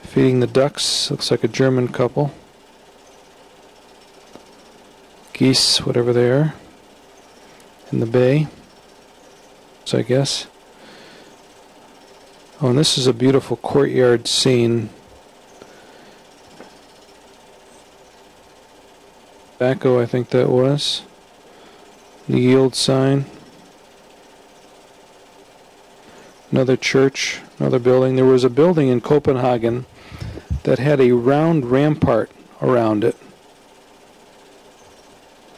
Feeding the ducks. Looks like a German couple. Geese, whatever they are, in the bay, so I guess. Oh, and this is a beautiful courtyard scene. Tobacco, I think that was. The yield sign. Another church, another building. There was a building in Copehagen that had a round rampart around it.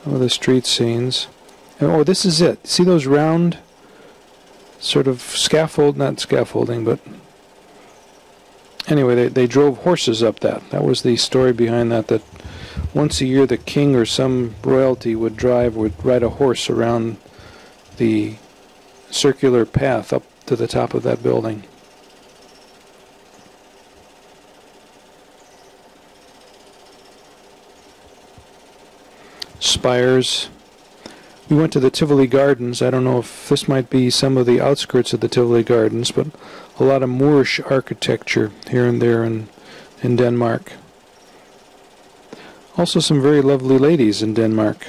Some of the street scenes. Oh, this is it. See those round sort of not scaffolding, but anyway, they drove horses up that. That was the story behind that, that once a year the king or some royalty would ride a horse around the circular path up to the top of that building. Spires. We went to the Tivoli Gardens. I don't know if this might be some of the outskirts of the Tivoli Gardens, but a lot of Moorish architecture here and there in Denmark. Also some very lovely ladies in Denmark.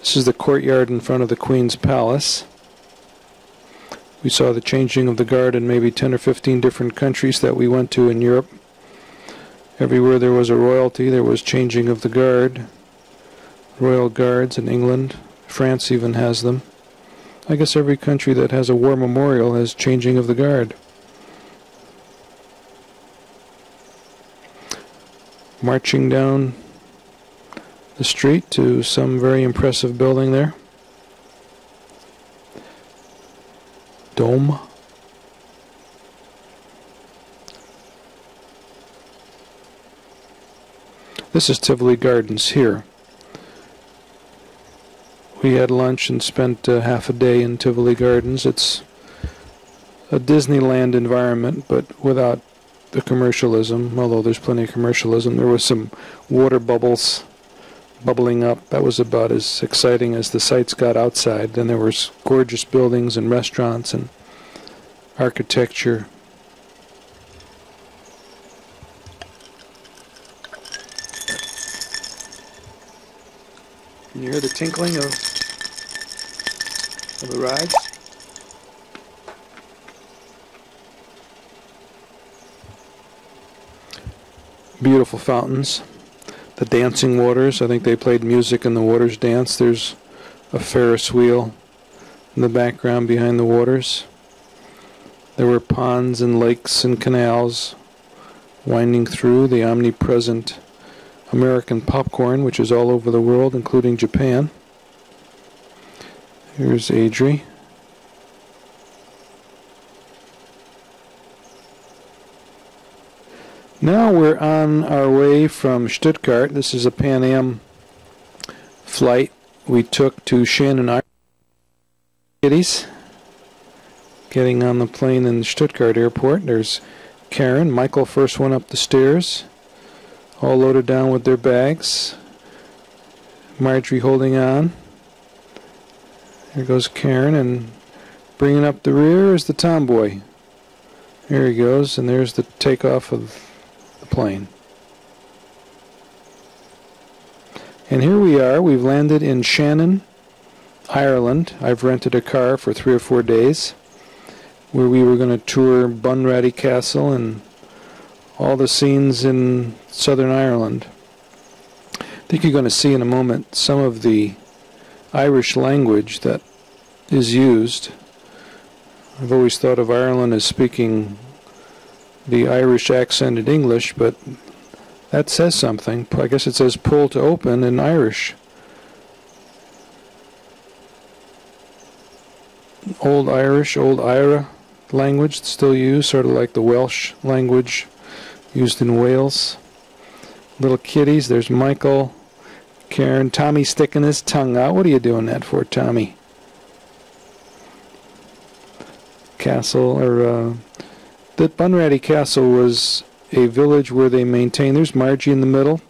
This is the courtyard in front of the Queen's Palace. We saw the changing of the guard in maybe 10 or 15 different countries that we went to in Europe. Everywhere there was a royalty, there was changing of the guard. Royal Guards in England. France even has them. I guess every country that has a war memorial has changing of the guard. Marching down the street to some very impressive building there. Dome. This is Tivoli Gardens here. We had lunch and spent half a day in Tivoli Gardens. It's a Disneyland environment, but without the commercialism, although there's plenty of commercialism. There was some water bubbles bubbling up. That was about as exciting as the sights got outside. Then there was gorgeous buildings and restaurants and architecture. Can you hear the tinkling of the rides? Beautiful fountains. The dancing waters. I think they played music and the waters danced. There's a Ferris wheel in the background behind the waters. There were ponds and lakes and canals winding through. The omnipresent American popcorn, which is all over the world, including Japan. Here's Adrie. Now we're on our way from Stuttgart. This is a Pan Am flight we took to Shannon, Ireland. Kitties getting on the plane in Stuttgart airport. There's Caryn, Michael, first one up the stairs, all loaded down with their bags. Margie holding on. There goes Caryn, and bringing up the rear is the tomboy. There he goes, and there's the takeoff of the plane. And here we are. We've landed in Shannon, Ireland. I've rented a car for 3 or 4 days where we were going to tour Bunratty Castle and all the scenes in Southern Ireland. I think you're going to see in a moment some of the Irish language that is used. I've always thought of Ireland as speaking the Irish accented English, but that says something. I guess it says pull to open in Irish. Old Irish, Old Ira language still used, sort of like the Welsh language used in Wales. Little kitties. There's Michael, Caryn, Tommy sticking his tongue out. What are you doing that for, Tommy? Castle, or the Bunratty Castle was a village where they maintained. There's Margie in the middle,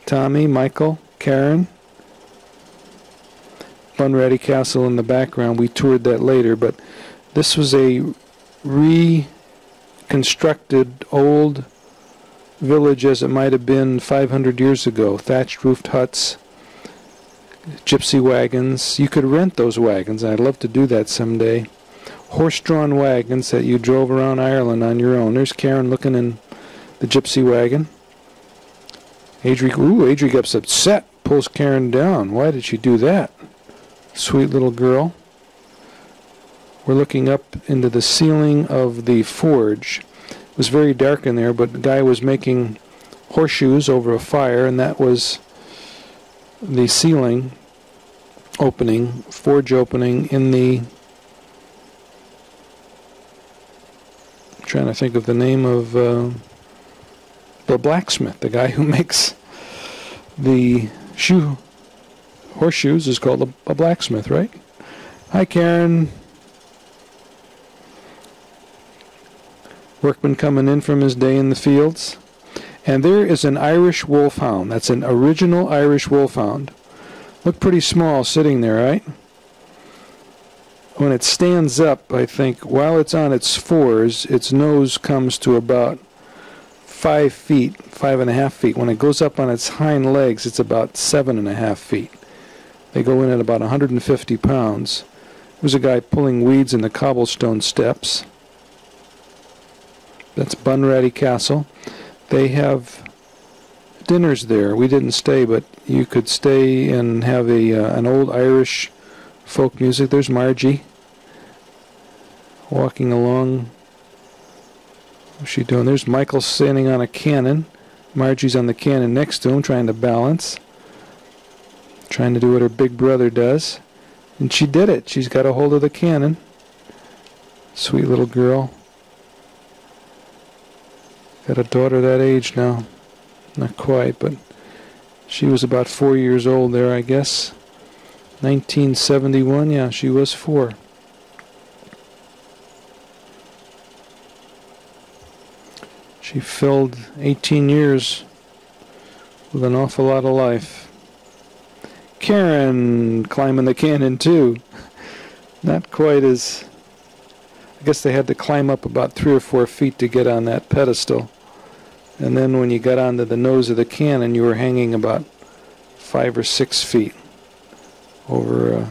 Tommy, Michael, Caryn. Bunratty Castle in the background. We toured that later, but this was a recreation constructed old village as it might have been 500 years ago. Thatched roofed huts, gypsy wagons. You could rent those wagons. I'd love to do that someday. Horse-drawn wagons that you drove around Ireland on your own. There's Caryn looking in the gypsy wagon. Adrie gets upset, pulls Caryn down. Why did she do that? Sweet little girl. We're looking up into the ceiling of the forge. It was very dark in there, but the guy was making horseshoes over a fire, and that was the ceiling opening, forge opening in the... I'm trying to think of the name of the blacksmith, the guy who makes the horseshoes is called a blacksmith, right? Hi, Caryn. Workman coming in from his day in the fields. And there is an Irish wolfhound. That's an original Irish wolfhound. Look pretty small sitting there, right? When it stands up, I think, while it's on its fours, its nose comes to about 5 feet, 5.5 feet. When it goes up on its hind legs, it's about 7.5 feet. They go in at about 150 pounds. There's a guy pulling weeds in the cobblestone steps. That's Bunratty Castle. They have dinners there. We didn't stay, but you could stay and have an old Irish folk music. There's Margie walking along. What's she doing? There's Michael standing on a cannon. Margie's on the cannon next to him, trying to balance. Trying to do what her big brother does. And she did it. She's got a hold of the cannon. Sweet little girl. Got a daughter that age now. Not quite, but she was about 4 years old there, I guess. 1971, yeah, she was 4. She filled 18 years with an awful lot of life. Caryn climbing the cannon too. Not quite as... I guess they had to climb up about 3 or 4 feet to get on that pedestal. And then when you got onto the nose of the cannon, you were hanging about 5 or 6 feet over